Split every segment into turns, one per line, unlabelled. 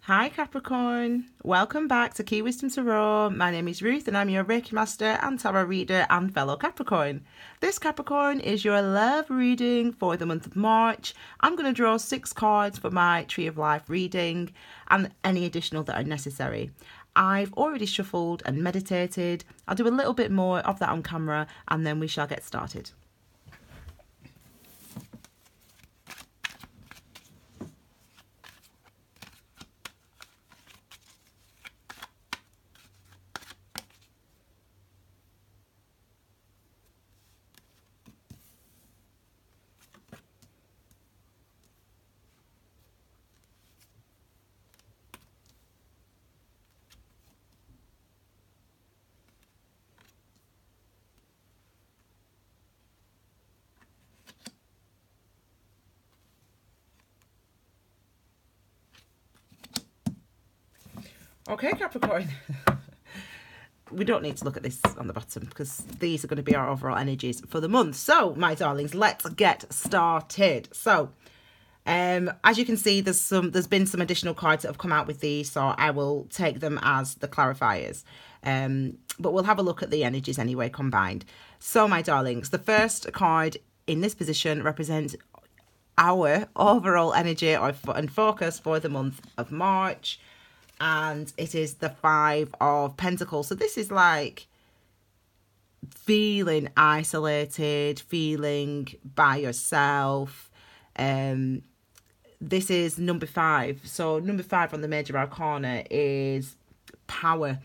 Hi Capricorn, welcome back to Key Wisdom Tarot. My name is Ruth and I'm your Reiki Master and Tarot Reader and fellow Capricorn. This Capricorn is your love reading for the month of March. I'm going to draw 6 cards for my Tree of Life reading and any additional that are necessary. I've already shuffled and meditated. I'll do a little bit more of that on camera and then we shall get started. Okay, Capricorn. We don't need to look at this on the bottom because these are going to be our overall energies for the month. So, my darlings, let's get started. So, as you can see, there's been some additional cards that have come out with these, so I will take them as the clarifiers. But we'll have a look at the energies anyway, combined. So, my darlings, the first card in this position represents our overall energy and focus for the month of March. And it is the 5 of Pentacles. So this is like feeling isolated, feeling by yourself. This is number 5. So number 5 on the Major Arcana is power.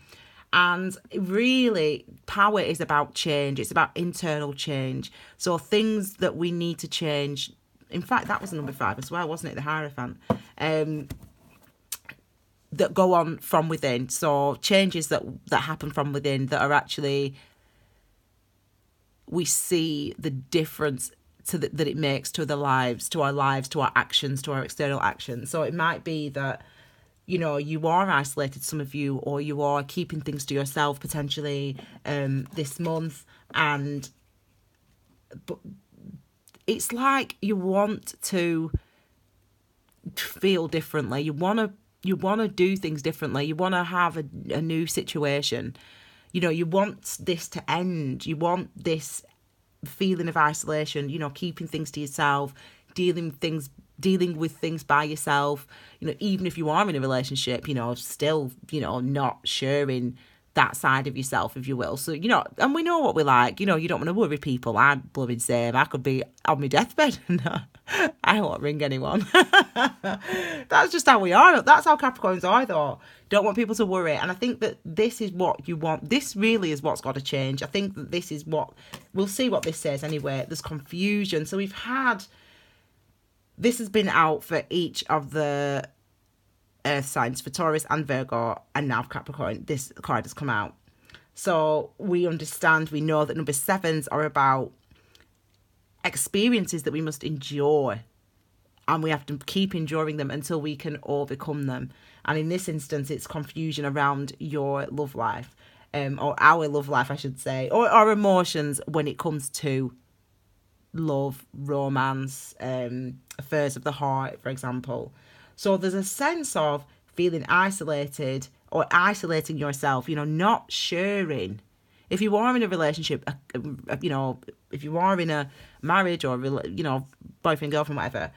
And really, power is about change. It's about internal change. So things that we need to change. In fact, that was number 5 as well, wasn't it? The Hierophant. That go on from within. So changes that happen from within that are actually, we see the difference that it makes to the lives, to our actions, to our external actions. So it might be that, you know, you are isolated, some of you, or you are keeping things to yourself potentially this month. But it's like you want to feel differently. You want to do things differently. You want to have a new situation. You know, you want this to end. You want this feeling of isolation, you know, keeping things to yourself, dealing with things by yourself. You know, even if you are in a relationship, you know, still, you know, not sharing that side of yourself, if you will. So, you know, and we know what we like. You know, you don't want to worry people. I'm blooming same. I could be on my deathbed. No, I won't ring anyone. That's just how we are. That's how Capricorns are, though. Don't want people to worry. And I think that this is what you want. This really is what's got to change. I think that this is what, we'll see what this says anyway. There's confusion. So we've had, this has been out for each of the Earth signs, for Taurus and Virgo, and now Capricorn. This card has come out. So we understand, we know that number 7s are about experiences that we must endure, and we have to keep enduring them until we can overcome them. And in this instance, it's confusion around your love life, or our love life, I should say, or our emotions when it comes to love, romance, affairs of the heart, for example. So there's a sense of feeling isolated or isolating yourself, you know, not sharing. If you are in a relationship, you know, if you are in a marriage or, you know, boyfriend, girlfriend, whatever,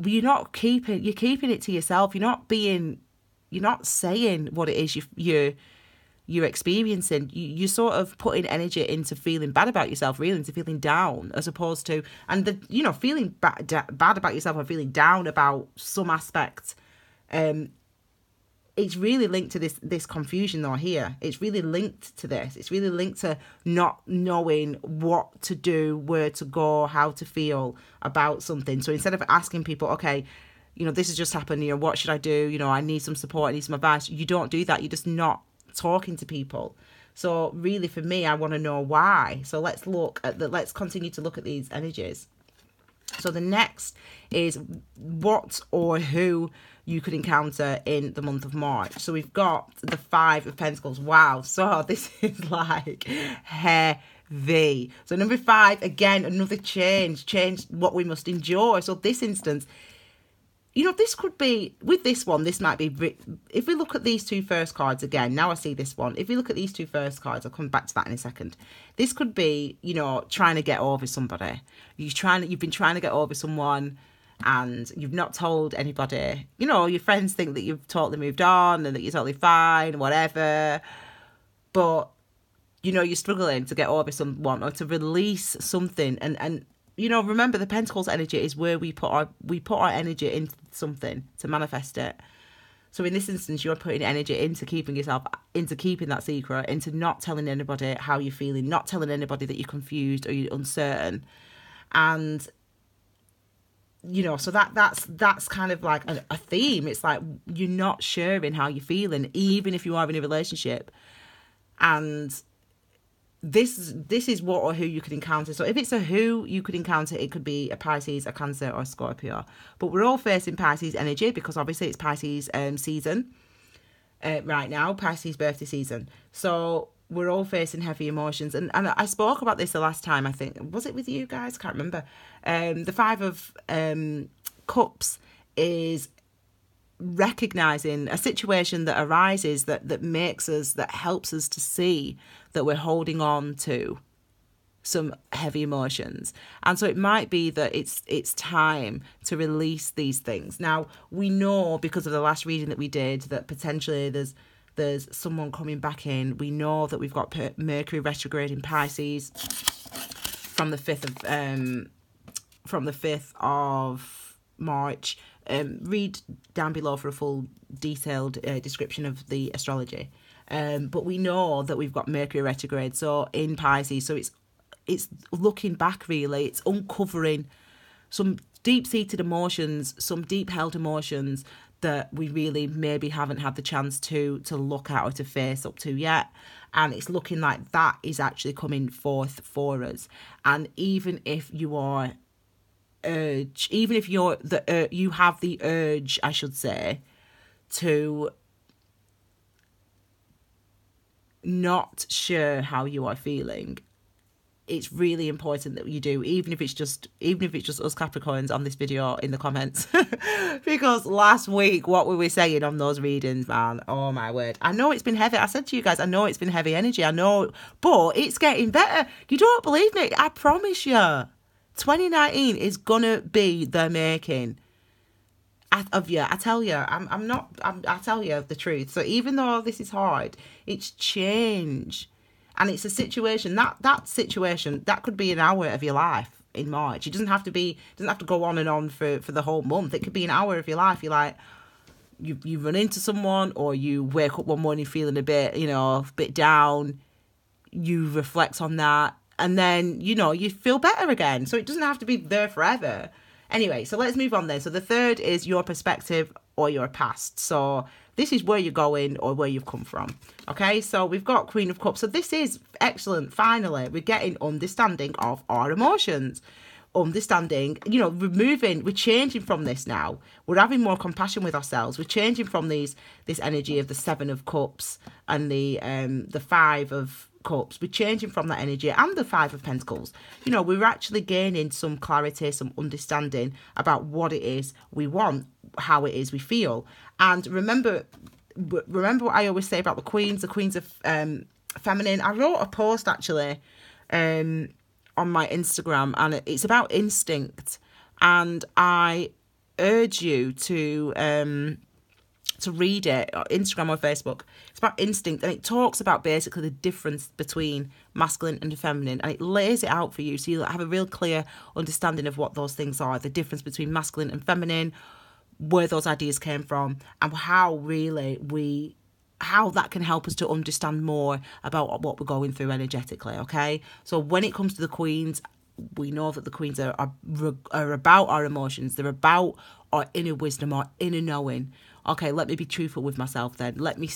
you're keeping it to yourself. You're not saying what it is you're experiencing. You're sort of putting energy into feeling bad about yourself, really, into feeling down, as opposed to, and the, you know, feeling bad about yourself or feeling down about some aspect. It's really linked to this confusion though here. It's really linked to this. It's really linked to not knowing what to do, where to go, how to feel about something. So instead of asking people, okay, you know, this has just happened, you know, what should I do? You know, I need some support, I need some advice. You don't do that. You're just not talking to people. So really for me, I want to know why. So let's continue to look at these energies. So the next is what or who you could encounter in the month of March. So we've got the 5 of Pentacles. Wow. So this is like heavy. So number 5, again, another change what we must endure. So this instance, this could be, with this one, this might be, if we look at these two first cards again, now I see this one, if we look at these two first cards, I'll come back to that in a second. This could be, trying to get over somebody. You've been trying to get over someone and you've not told anybody. Your friends think that you've totally moved on and that you're totally fine, whatever. But, you're struggling to get over someone or to release something. And remember, the Pentacles energy is where we put our energy into something to manifest it. So in this instance, you're putting energy into keeping that secret, into not telling anybody how you're feeling, not telling anybody that you're confused or you're uncertain. And, so that's kind of like a theme. It's like you're not sharing how you're feeling, even if you are in a relationship. And this is what or who you could encounter. So if it's a who you could encounter, it could be a Pisces, a Cancer, or a Scorpio. But we're all facing Pisces energy because obviously it's Pisces season right now, Pisces birthday season. So we're all facing heavy emotions. And I spoke about this the last time, I think. Was it with you guys? Can't remember. The Five of Cups is recognizing a situation that arises that helps us to see that we're holding on to some heavy emotions. And so it might be that it's time to release these things. Now, we know because of the last reading that we did that potentially there's someone coming back in. We know that we've got Mercury retrograde in Pisces from the 5th of March. Read down below for a full detailed description of the astrology. But we know that we've got Mercury retrograde, so in Pisces. So it's looking back, really. It's uncovering some deep-seated emotions, some deep-held emotions that we really maybe haven't had the chance to look at or to face up to yet. And it's looking like that is actually coming forth for us. And even if you are even if you have the urge, I should say, to not share how you are feeling, it's really important that you do, even if it's just us Capricorns on this video in the comments. Because last week, what were we saying on those readings, man? Oh my word. I know it's been heavy. I said to you guys, I know it's been heavy energy. I know, but it's getting better. You don't believe me? I promise you. 2019 is gonna be the making of you. I tell you, I tell you the truth. So even though this is hard, it's change, and it's a situation that situation that could be an hour of your life in March. It doesn't have to go on and on for the whole month. It could be an hour of your life. You're like, you run into someone, or you wake up one morning feeling a bit down. You reflect on that. And then, you feel better again. So it doesn't have to be there forever. Anyway, so let's move on then. So the third is your perspective or your past. So this is where you're going or where you've come from. Okay, so we've got Queen of Cups. So this is excellent. Finally, we're getting understanding of our emotions. Understanding, we're changing from this now. We're having more compassion with ourselves. We're changing from this energy of the Seven of Cups and the Five of Cups. We're changing from that energy and the Five of Pentacles. We're actually gaining some clarity, some understanding about what it is we want, how it is we feel. And remember what I always say about the queens of feminine. I wrote a post actually on my Instagram, and it's about instinct, and I urge you to read it, Instagram or Facebook. It's about instinct, and it talks about basically the difference between masculine and feminine, and it lays it out for you so you have a real clear understanding of what those things are, the difference between masculine and feminine, where those ideas came from, and how that can help us to understand more about what we're going through energetically. Okay, so when it comes to the queens, we know that the queens are about our emotions. They're about our inner wisdom, our inner knowing. Okay, let me be truthful with myself then. Let me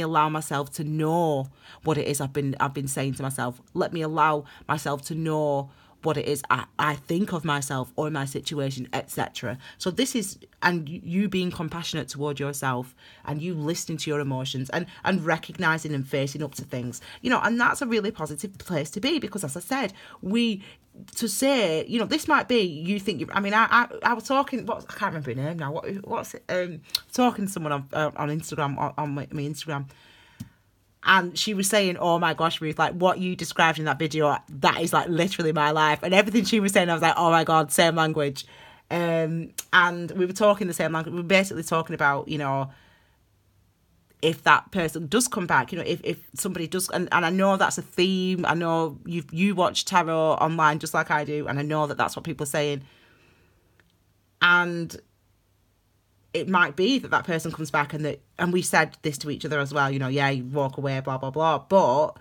allow myself to know what it is I've been saying to myself. Let me allow myself to know what it is I think of myself or my situation, etc. So this is, and you being compassionate toward yourself, and you listening to your emotions and recognizing and facing up to things, and that's a really positive place to be, because as I said, we to say, you know, this might be, you think, I was talking, I can't remember her name now, what's it, talking to someone on Instagram, on my Instagram, and she was saying, oh my gosh, Ruth, like what you described in that video, that is like literally my life. And everything she was saying, I was like, oh my God, same language. And we were talking the same language. We were basically talking about, you know, if that person does come back, you know, if somebody does, and I know that's a theme. I know you watch tarot online just like I do, and I know that that's what people are saying. And it might be that person comes back and we said this to each other as well, you know, yeah, you walk away, blah, blah, blah. But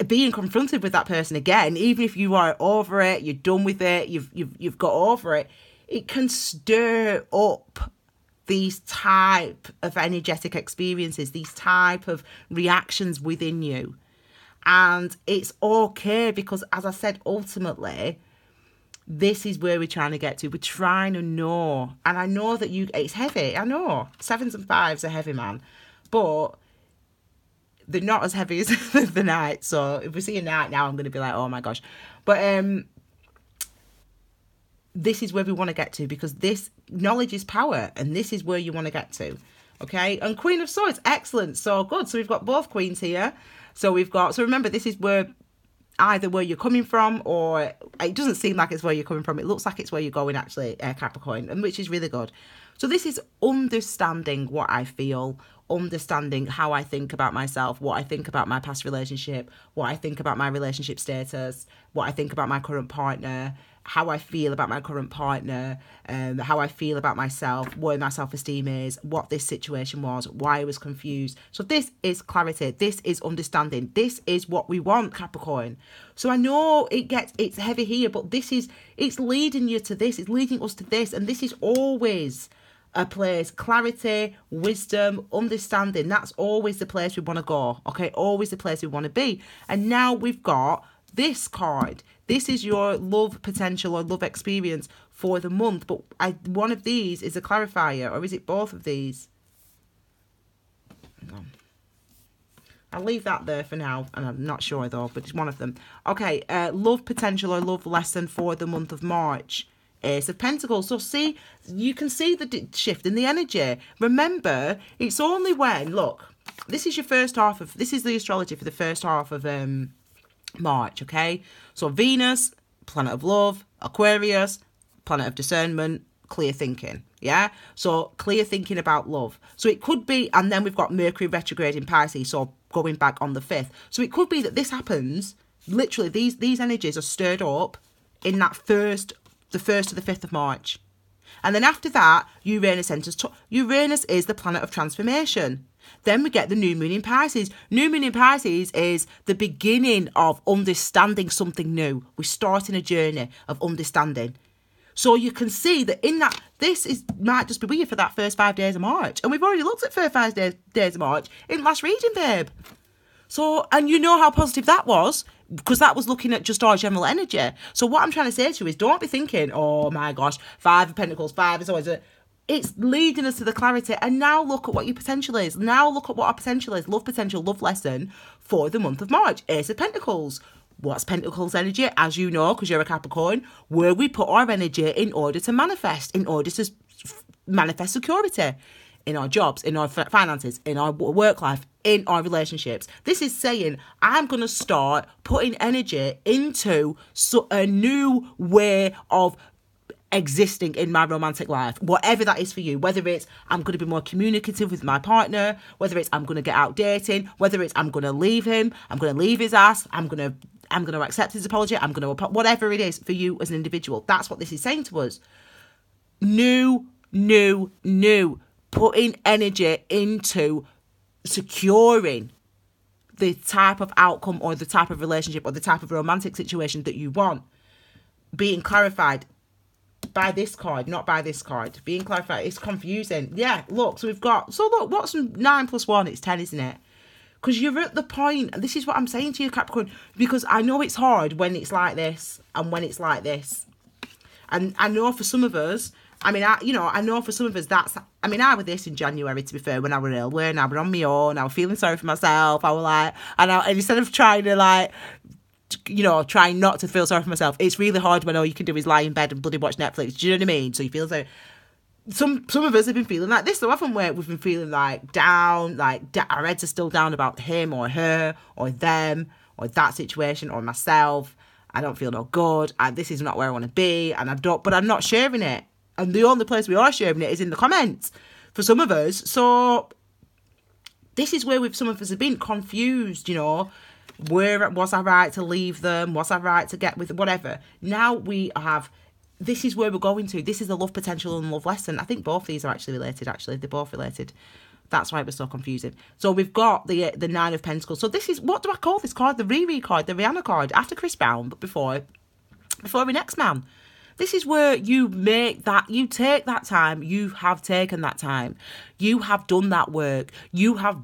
being confronted with that person again, even if you are over it, you're done with it, you've got over it, it can stir up these type of energetic experiences, these type of reactions within you. And it's okay because, as I said, ultimately, this is where we're trying to get to. We're trying to know. And I know that it's heavy. I know. 7s and 5s are heavy, man. But they're not as heavy as the night. So if we see a night now, I'm going to be like, oh my gosh. But this is where we want to get to, because this knowledge is power. And this is where you want to get to. Okay? And Queen of Swords, excellent. So good. So we've got both queens here. So remember, this is where either where you're coming from, or it doesn't seem like it's where you're coming from. It looks like it's where you're going, actually, Capricorn, and which is really good. So this is understanding what I feel, understanding how I think about myself, what I think about my past relationship, what I think about my relationship status, what I think about my current partner, how I feel about my current partner, how I feel about myself, where my self-esteem is, what this situation was, why I was confused. So this is clarity. This is understanding. This is what we want, Capricorn. So I know it's heavy here, but it's leading you to this. It's leading us to this. And this is always a place, clarity, wisdom, understanding. That's always the place we want to go. Okay, always the place we want to be. And now we've got this card. This is your love potential or love experience for the month. But one of these is a clarifier, or is it both of these? Hang on. I'll leave that there for now, and I'm not sure though, but it's one of them. Okay, love potential or love lesson for the month of March. Ace of Pentacles. So see, you can see the shift in the energy. Remember, it's only when, look, this is the astrology for the first half of March, okay? So Venus, planet of love, Aquarius, planet of discernment, clear thinking, yeah? So clear thinking about love. So it could be, and then we've got Mercury retrograde in Pisces, so going back on the 5th. So it could be that this happens, literally, these energies are stirred up in that the 1st to the 5th of March. And then after that, Uranus enters. Uranus is the planet of transformation. Then we get the new moon in Pisces. New moon in Pisces is the beginning of understanding something new. We're starting a journey of understanding. So you can see that in that, might just be weird for that first 5 days of March. And we've already looked at first 5 days of March in last reading, babe. So, and you know how positive that was, because that was looking at just our general energy. So what I'm trying to say to you is, don't be thinking, oh my gosh, 5 of Pentacles, 5 is always it's leading us to the clarity. And now look at what your potential is. Now look at what our potential is. Love potential, love lesson for the month of March. Ace of Pentacles. What's Pentacles energy? As you know, because you're a Capricorn, where we put our energy in order to manifest, manifest security in our jobs, in our finances, in our work life, in our relationships. This is saying, I'm going to start putting energy into a new way of existing in my romantic life, whatever that is for you, whether it's I'm going to be more communicative with my partner, whether it's I'm going to get out dating, whether it's I'm going to leave him, I'm going to leave his ass, I'm going to accept his apology, I'm going to, whatever it is for you as an individual. That's what this is saying to us. New, putting energy into securing the type of outcome or the type of relationship or the type of romantic situation that you want, being clarified by this card, not by this card. Being clarified, it's confusing. Yeah, look, look, what's 9 plus 1? It's 10, isn't it? Because you're at the point, and this is what I'm saying to you, Capricorn, because I know it's hard when it's like this and when it's like this. And I know for some of us, I know for some of us I was this in January, to be fair, when I was ill, when I was on my own, I was feeling sorry for myself, I was like, and instead of trying to like you know, trying not to feel sorry for myself. It's really hard when all you can do is lie in bed and bloody watch Netflix. Do you know what I mean? So you feel so. Some of us have been feeling like this, though, haven't we? We've been feeling like down, like our heads are still down about him or her or them or that situation or myself. I don't feel no good. This is not where I want to be, and but I'm not sharing it. And the only place we are sharing it is in the comments for some of us. So this is where some of us have been confused, you know. Was I right to leave them? Was I right to get with whatever? Now we have, this is where we're going to. This is the love potential and love lesson. I think both these are actually related, They're both related. That's why it was so confusing. So we've got the Nine of Pentacles. So this is, what do I call this card? The Riri card, the Rihanna card. After Chris Brown, but before our next man. This is where you take that time. You have taken that time. You have done that work. You have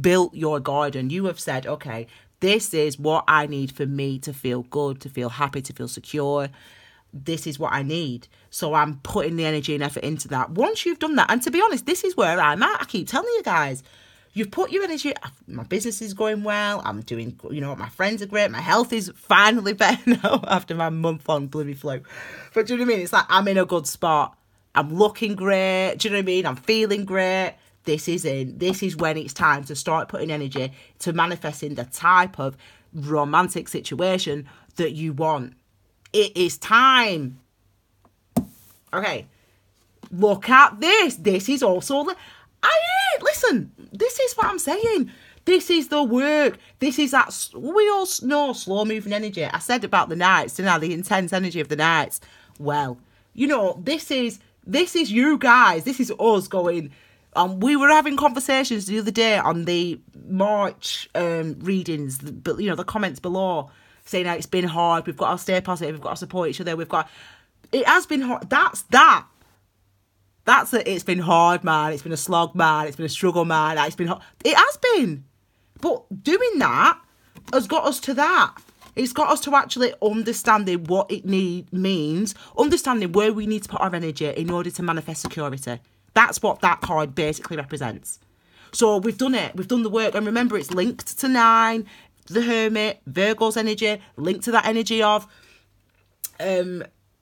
built your garden. You have said, okay, this is what I need for me to feel good, to feel happy, to feel secure. This is what I need. So I'm putting the energy and effort into that. Once you've done that, and to be honest, this is where I'm at. I keep telling you guys, you've put your energy, my business is going well, I'm doing, you know, my friends are great, my health is finally better now after my month-long bloody flu. But do you know what I mean? It's like, I'm in a good spot. I'm looking great. Do you know what I mean? I'm feeling great. This is when it's time to start putting energy to manifesting the type of romantic situation that you want. It is time. Okay. Look at this. This is also... Listen, this is what I'm saying. This is the work. This is that... We all know slow-moving energy. I said about the nights, didn't I? The intense energy of the nights. Well, you know, this is you guys. This is us going... we were having conversations the other day on the March readings, but you know, the comments below, saying that it's been hard. We've got to stay positive. We've got to support each other. It has been hard. That's it. It's been hard, man. It's been a slog, man. It's been a struggle, man. It's been hard. It has been. But doing that has got us to that. It's got us to actually understanding what it means, understanding where we need to put our energy in order to manifest security. That's what that card basically represents. So we've done it. We've done the work. And remember, it's linked to 9, the Hermit, Virgo's energy, linked to that energy of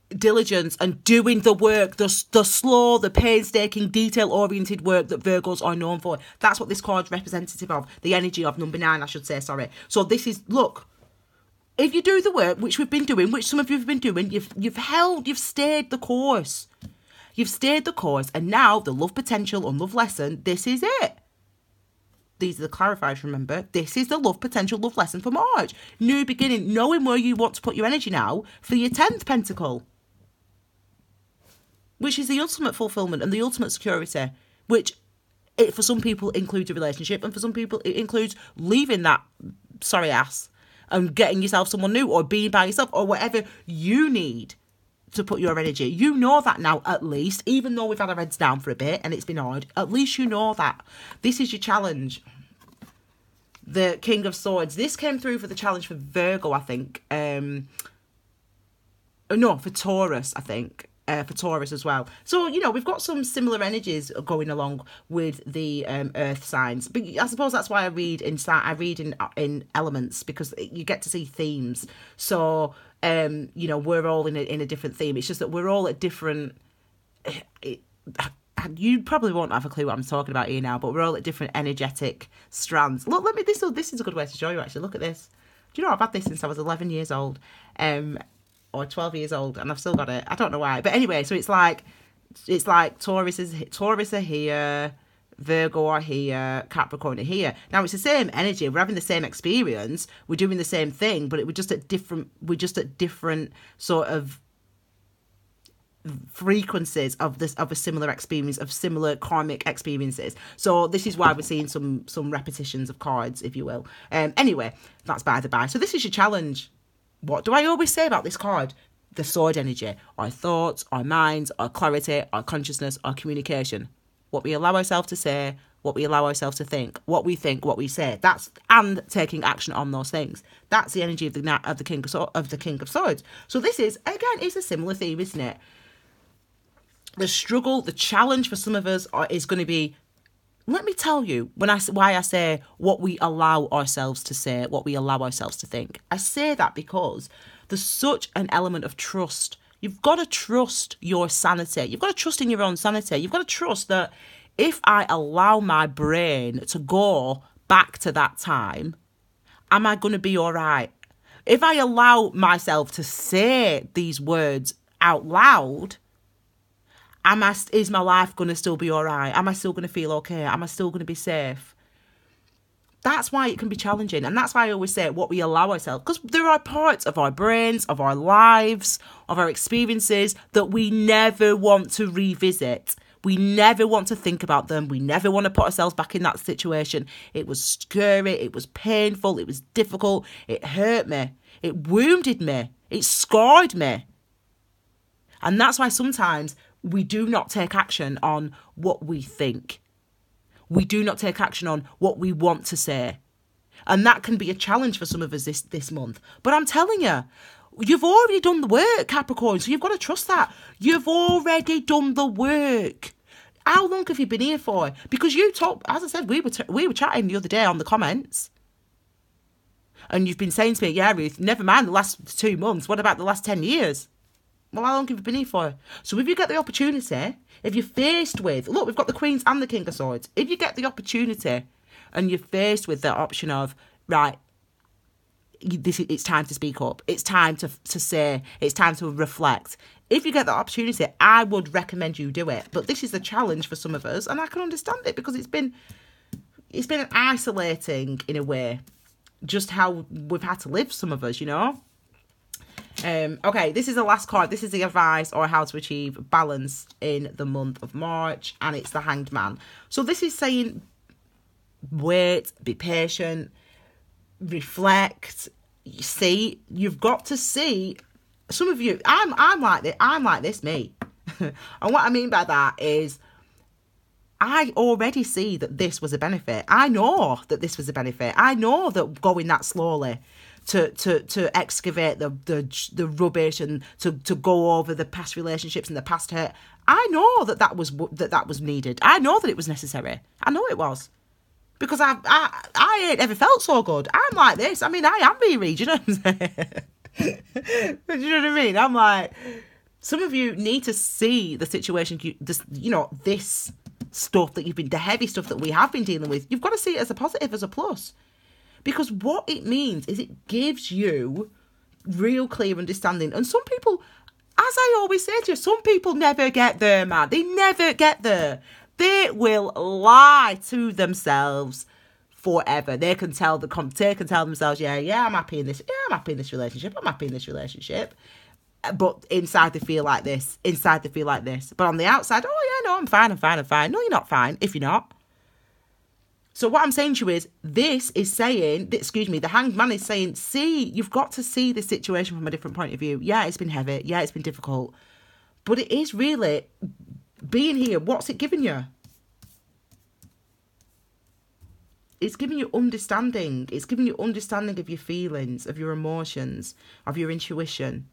diligence and doing the work, the slow, the painstaking, detail-oriented work that Virgos are known for. That's what this card's representative of. The energy of number 9, I should say, sorry. So this is, look, if you do the work, which we've been doing, which some of you have been doing, you've stayed the course. You've stayed the course, and now the love potential and love lesson, this is it. These are the clarifiers, remember? This is the love potential, love lesson for March. New beginning, knowing where you want to put your energy now for your 10th pentacle, which is the ultimate fulfillment and the ultimate security, which for some people includes a relationship, and for some people it includes leaving that sorry ass and getting yourself someone new, or being by yourself, or whatever you need to put your energy. You know that now, at least, even though we've had our heads down for a bit and it's been hard, at least you know that. This is your challenge. The King of Swords. This came through for the challenge for Virgo, I think. No, for Taurus, I think. For Taurus as well. So, you know, we've got some similar energies going along with the earth signs. But I suppose that's why I read in elements, because you get to see themes. So, you know, we're all in a different theme. It's just that we're all at different... you probably won't have a clue what I'm talking about here now, but we're all at different energetic strands. Look, this is a good way to show you, actually. Look at this. Do you know, I've had this since I was 11 years old. Or 12 years old, and I've still got it. I don't know why. But anyway, so it's like Taurus are here, Virgo are here, Capricorn are here. Now it's the same energy. We're having the same experience. We're doing the same thing, but we're just at different sort of frequencies of a similar experience, of similar karmic experiences. So this is why we're seeing some repetitions of cards, if you will. Anyway, that's by the by. So this is your challenge. What do I always say about this card? The sword energy. Our thoughts, our minds, our clarity, our consciousness, our communication. What we allow ourselves to say, what we allow ourselves to think, what we say. And taking action on those things. That's the energy of the King of Swords. So this is, again, it's a similar theme, isn't it? The struggle, the challenge for some of us is going to be let me tell you why I say what we allow ourselves to say, what we allow ourselves to think. I say that because there's such an element of trust. You've got to trust your sanity. You've got to trust in your own sanity. You've got to trust that if I allow my brain to go back to that time, am I going to be all right? If I allow myself to say these words out loud, is my life going to still be all right? Am I still going to feel okay? Am I still going to be safe? That's why it can be challenging. And that's why I always say what we allow ourselves. Because there are parts of our brains, of our lives, of our experiences that we never want to revisit. We never want to think about them. We never want to put ourselves back in that situation. It was scary. It was painful. It was difficult. It hurt me. It wounded me. It scarred me. And that's why sometimes we do not take action on what we think. We do not take action on what we want to say. And that can be a challenge for some of us this month. But I'm telling you, you've already done the work, Capricorn, so you've got to trust that. You've already done the work. How long have you been here for? Because you talk, as I said, we were chatting the other day on the comments. And you've been saying to me, yeah, Ruth, never mind the last 2 months. What about the last 10 years? Well, how long have you been here for? So if you get the opportunity, if you're faced with, look, we've got the Queens and the King of Swords. If you get the opportunity and you're faced with the option of, right, it's time to speak up. It's time to say, it's time to reflect. If you get the opportunity, I would recommend you do it. But this is a challenge for some of us, and I can understand it because it's been isolating in a way, just how we've had to live, some of us, you know. Okay, this is the last card. This is the advice or how to achieve balance in the month of March, and it's the Hanged Man. So this is saying wait, be patient, reflect. See, you've got to see. Some of you, I'm like this. I'm like this, me. And what I mean by that is, I already see that this was a benefit. I know that this was a benefit. I know that going that slowly to excavate the rubbish and to go over the past relationships and the past hurt. I know that was needed. I know that it was necessary. I know it was. Because I ain't ever felt so good. I'm like this. I mean, I am Riri, do you know what I'm saying? Do you know what I mean? I'm like, some of you need to see the situation, this stuff that the heavy stuff that we have been dealing with. You've got to see it as a positive, as a plus. Because what it means is it gives you real clear understanding. And some people, as I always say to you, some people never get there, man. They never get there. They will lie to themselves forever. They can tell themselves, yeah, I'm happy in this. Yeah, I'm happy in this relationship. I'm happy in this relationship. But inside they feel like this. But on the outside, oh yeah, no, I'm fine. No, you're not fine if you're not. So what I'm saying to you is, the Hanged Man is saying, see, you've got to see this situation from a different point of view. Yeah, it's been heavy. Yeah, it's been difficult. But it is really being here. What's it giving you? It's giving you understanding. It's giving you understanding of your feelings, of your emotions, of your intuition,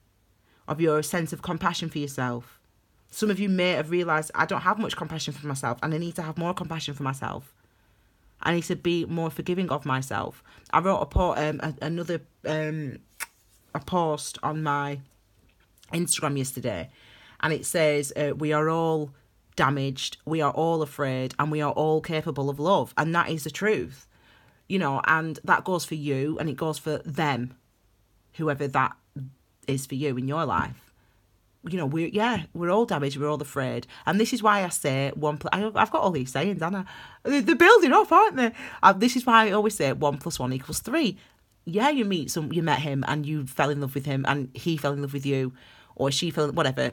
of your sense of compassion for yourself. Some of you may have realised, I don't have much compassion for myself, and I need to have more compassion for myself. I need to be more forgiving of myself. I wrote a post on my Instagram yesterday, and it says, we are all damaged, we are all afraid, and we are all capable of love. And that is the truth, and that goes for you, and it goes for them, whoever that is for you in your life. We're all damaged, we're all afraid. And this is why I say I've got all these sayings, haven't I? They're building up, aren't they? This is why I always say 1 + 1 = 3. Yeah, you met him and you fell in love with him and he fell in love with you, or she fell, whatever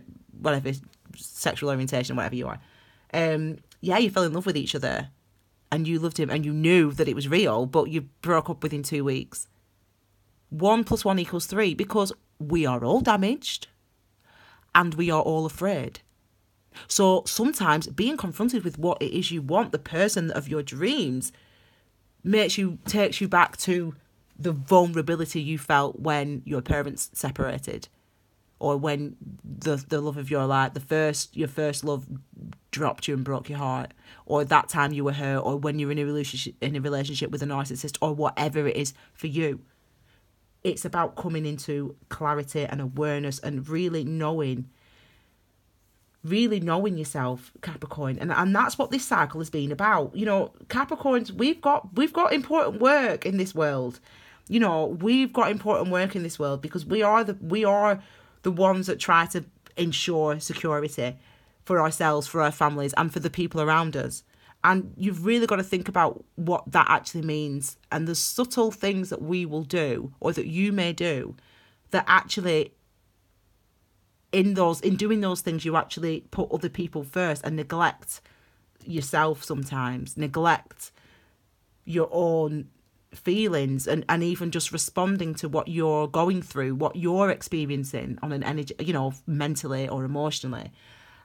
sexual orientation, whatever you are. You fell in love with each other and you loved him and you knew that it was real, but you broke up within 2 weeks. 1 + 1 = 3, because we are all damaged. And we are all afraid. So sometimes being confronted with what it is you want, the person of your dreams, takes you back to the vulnerability you felt when your parents separated, or when the love of your life, your first love dropped you and broke your heart, or that time you were hurt, or when you're in a relationship with a narcissist, or whatever it is for you. It's about coming into clarity and awareness and really knowing yourself, Capricorn. And that's what this cycle has been about. You know, Capricorns, we've got important work in this world. You know, we've got important work in this world because we are the ones that try to ensure security for ourselves, for our families, and for the people around us. And you've really got to think about what that actually means. And the subtle things that we will do, or that you may do, that actually in doing those things, you actually put other people first and neglect yourself sometimes, neglect your own feelings, and even just responding to what you're going through, what you're experiencing on an energy, you know, mentally or emotionally.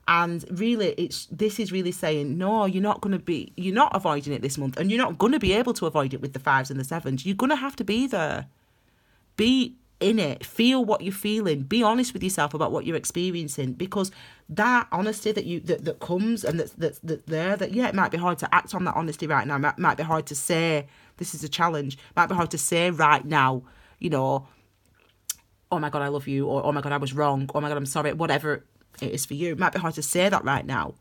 And really, this is really saying, no, you're not avoiding it this month, and you're not going to be able to avoid it with the 5s and the 7s. You're going to have to be there. Be in it. Feel what you're feeling. Be honest with yourself about what you're experiencing, because that honesty that comes and that's there, that, yeah, it might be hard to act on that honesty right now. It might be hard to say, this is a challenge. It might be hard to say right now, you know, oh my God, I love you, or oh my God, I was wrong, oh my God, I'm sorry, whatever it is for you. It might be hard to say that right now,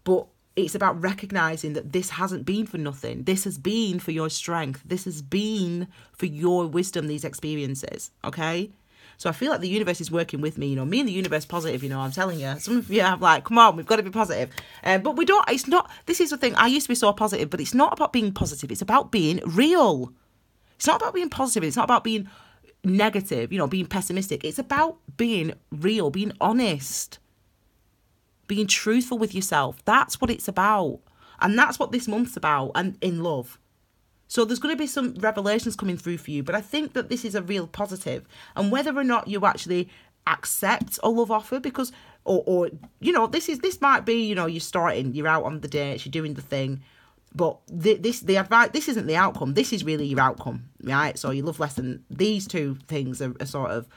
but it's about recognizing that this hasn't been for nothing. This has been for your strength. This has been for your wisdom, these experiences, okay? So I feel like the universe is working with me, you know, me and the universe positive, you know, I'm telling you. Some of you have like, come on, we've got to be positive. But we don't, it's not, this is the thing, I used to be so positive, but it's not about being positive. It's about being real. It's not about being positive. It's not about being negative, you know, being pessimistic. It's about being real, being honest, being truthful with yourself. That's what it's about. And that's what this month's about, and in love. So there's going to be some revelations coming through for you, but I think that this is a real positive. And whether or not you actually accept a love offer, because, or you know, this might be, you know, you're out on the dates, you're doing the thing, but the advice, this isn't the outcome. This is really your outcome, right? So your love lesson, these two things are sort of,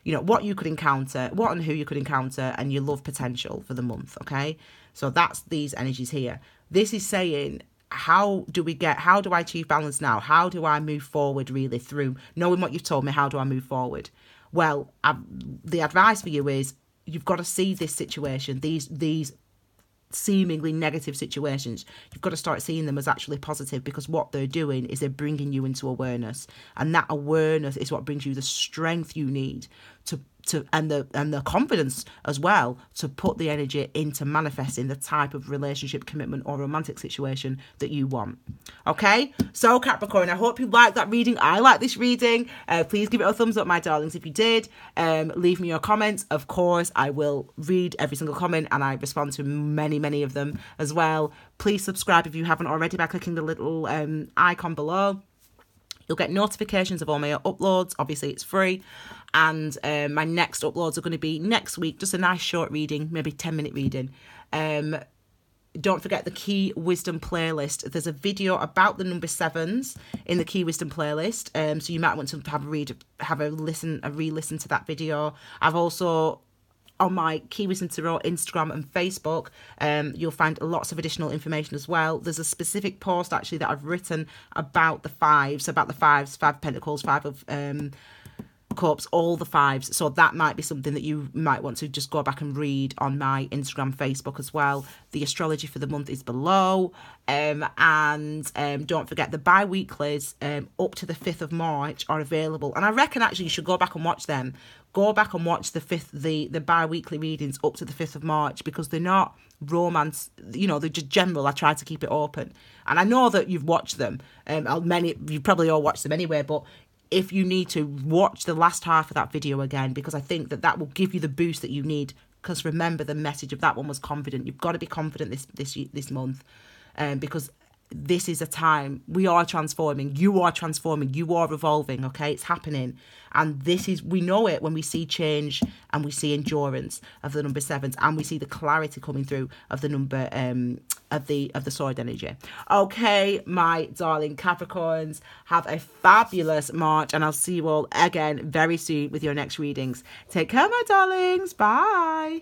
you know, what you could encounter, what and who you could encounter, and your love potential for the month, okay? So that's these energies here. This is saying, how do I achieve balance now? How do I move forward really through knowing what you've told me? How do I move forward? Well, the advice for you is you've got to see this situation, these seemingly negative situations, you've got to start seeing them as actually positive, because what they're doing is they're bringing you into awareness, and that awareness is what brings you the strength you need to and the confidence as well to put the energy into manifesting the type of relationship, commitment, or romantic situation that you want. Okay, so Capricorn, I hope you like that reading. I like this reading. Please give it a thumbs up, my darlings, if you did. Leave me your comments. Of course, I will read every single comment, and I respond to many of them as well. Please subscribe if you haven't already by clicking the little icon below. You'll get notifications of all my uploads. Obviously, it's free. And my next uploads are going to be next week. Just a nice short reading, maybe 10-minute reading. Don't forget the Key Wisdom playlist. There's a video about the number 7s in the Key Wisdom playlist. So you might want to have a re-listen to that video. I've also, on my Key Wisdom Tarot Instagram and Facebook, you'll find lots of additional information as well. There's a specific post actually that I've written about the 5s, 5 of Pentacles, 5 of Cups, all the 5s. So that might be something that you might want to just go back and read on my Instagram, Facebook as well. The astrology for the month is below. And don't forget the bi-weeklies up to the 5th of March are available. And I reckon actually you should go back and watch them. Go back and watch the bi-weekly readings up to the 5th of March, because they're not romance, you know, they're just general. I try to keep it open. And I know that you've watched them. You probably all watched them anyway, but if you need to, watch the last half of that video again, because I think that will give you the boost that you need. Because remember, the message of that one was confident. You've got to be confident this month, because this is a time we are transforming. You are transforming. You are evolving. Okay, it's happening, and we know it when we see change and we see endurance of the number 7s, and we see the clarity coming through of the number of the sword energy. Okay, my darling Capricorns, have a fabulous March, and I'll see you all again very soon with your next readings. Take care, my darlings. Bye.